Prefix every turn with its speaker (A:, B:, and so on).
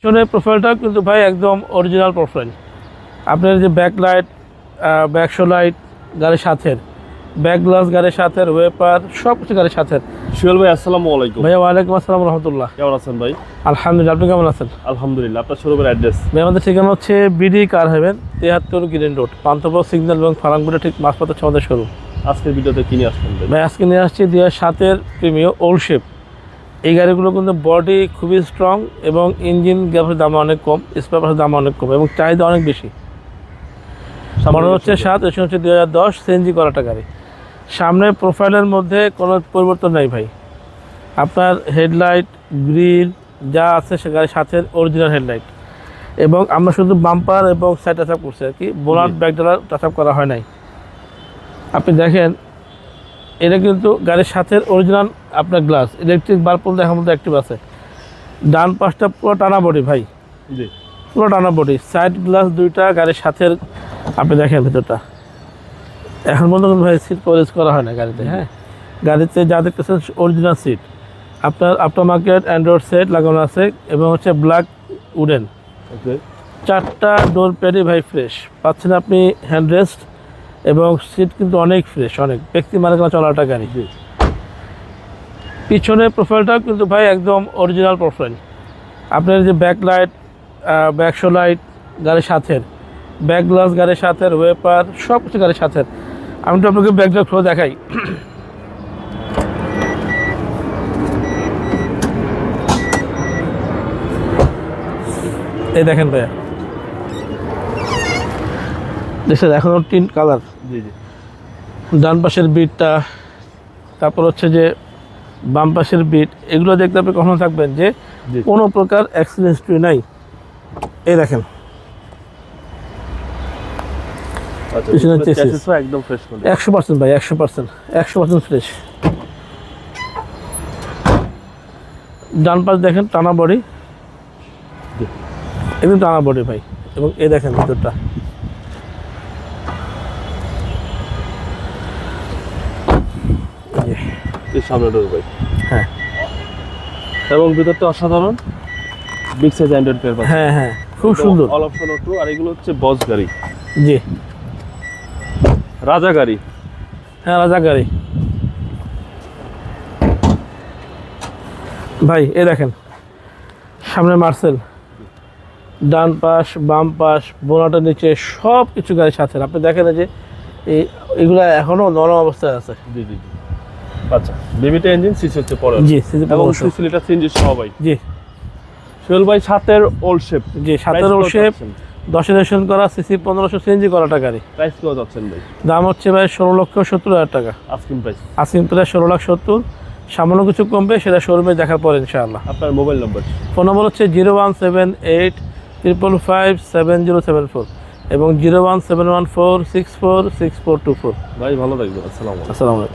A: পিছনের প্রোফাইলটা কিন্তু ভাই একদম অরিজিনাল প্রোফাইল। আপনার যে ব্যাকলাইট, ব্যাকশো লাইট গাড়ির সাথের, ব্যাক গ্লাস গাড়ির সাথের, ওয়েপার সব কিছু গাড়ির সাথের।
B: সোহেল ভাই আসসালামু আলাইকুম।
A: ভাইয়া ওয়ালাইকুম আসসালাম রহমতুল্লাহ।
B: কেমন আছেন ভাই?
A: আলহামদুলিল্লাহ, আপনি কেমন আছেন?
B: আলহামদুলিল্লাহ। আপনার শোরুমের অ্যাড্রেস?
A: ভাই আমাদের ঠিকানা হচ্ছে BD Car Heaven 73 Green Road, Panthapath signal এবং ফারাঙ্গুড়ে ঠিক মাঝপথে হচ্ছে আমাদের শোরুম।
B: আজকের ভিডিওতে কিনে আসছেন ভাই?
A: ভাই আজকে নিয়ে আসছি 2007-এর প্রিমিও ওল্ড শেপ। এই গাড়িগুলো কিন্তু বডি খুবই স্ট্রং এবং ইঞ্জিন গ্যাসের দাম অনেক কম, স্পেয়ার পার্টসের দাম অনেক কম এবং চাহিদা অনেক বেশি। মডেল হচ্ছে 7, এসে হচ্ছে 2010 সিএনজি করাটা গাড়ি। সামনের প্রোফাইলের মধ্যে কোনো পরিবর্তন নাই ভাই। আপনার হেডলাইট, গ্রিল যা আছে সে গাড়ির সাথে অরিজিনাল হেডলাইট, এবং আমরা শুধু বাম্পার এবং সাইড টাচ আপ করছি আর কি, বোনাট ব্যাকডালা টাচ আপ করা হয় নাই। আপনি দেখেন এটা কিন্তু গাড়ির সাথে অরিজিনাল আপনার গ্লাস, ইলেকট্রিক বাল্ব দেখার মধ্যে অ্যাক্টিভ আছে। ডান পাশটা পুরো টানা বডি ভাই,
B: জি
A: পুরো টানা বডি, সাইড গ্লাস দুইটা গাড়ির সাথে। আপনি দেখেন ভিতরটা এখন পর্যন্ত কিন্তু ভাই সিট কভারেজ করা হয় না গাড়িতে। হ্যাঁ, গাড়িতে যা দেখতেছেন অরিজিনাল সিট। আপনার আফটার মার্কেট অ্যান্ড্রয়েড সেট লাগানো আছে এবং হচ্ছে ব্ল্যাক উডেন।
B: ওকে,
A: 4টা ডোর প্যাডই ভাই ফ্রেশ পাচ্ছেন আপনি, হ্যান্ড রেস্ট এবং সিট কিন্তু অনেক ফ্রেশ, অনেক ব্যক্তি মালিকানা চলাটা গাড়ি। পিছনের প্রোফাইলটাও কিন্তু ভাই একদম অরিজিনাল প্রোফাইল। আপনার যে ব্যাকলাইট, ব্যাকশো লাইট গাড়ির সাথের, ব্যাক গ্লাস গাড়ির সাথের, ওয়েপার সব কিছু গাড়ির সাথের। আমি তো আপনাকে ব্যাকটা খুলে দেখাই। এই দেখেন ভাইয়া, দেখছেন এখনও টিন কালার।
B: জি জি।
A: ডান পাশের বিটটা, তারপর হচ্ছে যে বাম পাশের বিট, এগুলো দেখতে আপনি কখনো থাকবেন যে কোনো প্রকার অ্যাক্সিডেন্ট হিস্ট্রি নাই। এই দেখেন
B: আচ্ছা,
A: পিছনের
B: চেসিস
A: চেসিস
B: একদম ফ্রেশ করে।
A: 100% ভাই, 100% ফ্রেশ। ডান পাশ দেখেন টানা বডি, একদম টানা বডি ভাই। এবং এই দেখেন ভিতরটা,
B: এই সামনে ডোর ভাই।
A: হ্যাঁ
B: এবং ভিতরটা অসাধারণ, বিগ সাইজ অ্যান্ড্রয়েড পেয়ার পাচ্ছেন।
A: হ্যাঁ হ্যাঁ, খুব সুন্দর।
B: All option auto. আর এগুলো হচ্ছে বস গাড়ি,
A: জি
B: রাজা গাড়ি।
A: হ্যাঁ, রাজা গাড়ি ভাই। এই দেখেন সামনে মার্সেল, ডান পাশ বাম পাশ বোনাটের নিচে সব কিছু গাড়ির সাথে। আপনি দেখেন যে এগুলো এখনও নরম অবস্থায় আছে।
B: জি জি জি। আচ্ছা, বেবিটা ইঞ্জিন, সিসি হচ্ছে পরে।
A: জি সিজি
B: এবং সিসি লিটার সিএনজি সহ ভাই।
A: জি
B: সোহেল ভাই 7-এর ওল্ড শেপ।
A: জি 7-এর ওল্ড শেপ, 10 রেশন করা, সিসি 1500 সিএনজি করাটা গাড়ি।
B: প্রাইস কত যাচ্ছেন ভাই?
A: দাম হচ্ছে ভাই 16,70,000 টাকা।
B: Asking price.
A: আসিম প্রায় 16,70,000। সামান্য কিছু কমবে, সেটা শোরুমে দেখার পর ইনশাআল্লাহ।
B: আপনার মোবাইল নম্বর?
A: ফোন নম্বর হচ্ছে 01785557074 এবং 01714646424।
B: ভাই ভালো থাকবেন। আসসালামু আলাইকুম।
A: আসসালামু আলাইকুম।